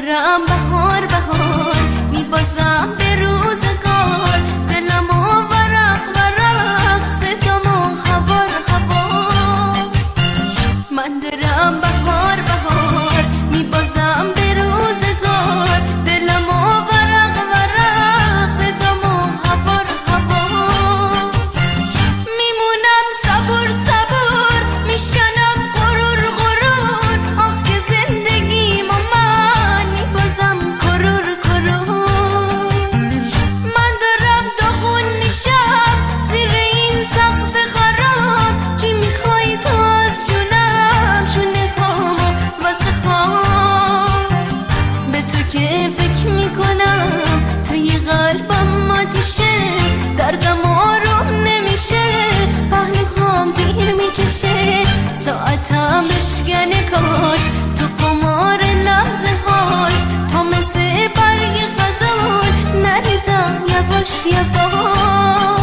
دارم بهار بهار میبازم به روزگار، دلمو ورق ورق صدامو خبر خبر. من دارم بهار بهار میبازم به روزگار، دلمو ورق ورق صدامو خبر خبر. میمونم صبور صبور میشکنم غرور غرور، آخ که زندگیمو من میبازم کرور کرور. من دارم داغون میشم زیر این سقف خراب، چی میخوای تو از جونم جونه پامو واسه خواب. به تو که فکر میکنم توی قلبم آتیشه، دردم آروم نمیشه، پهلوهام دیر میکشه، ساعتم بشکنه کاش تو قمار لحظه هاش، تا مثل برگ خزان نریزم یواش یواش.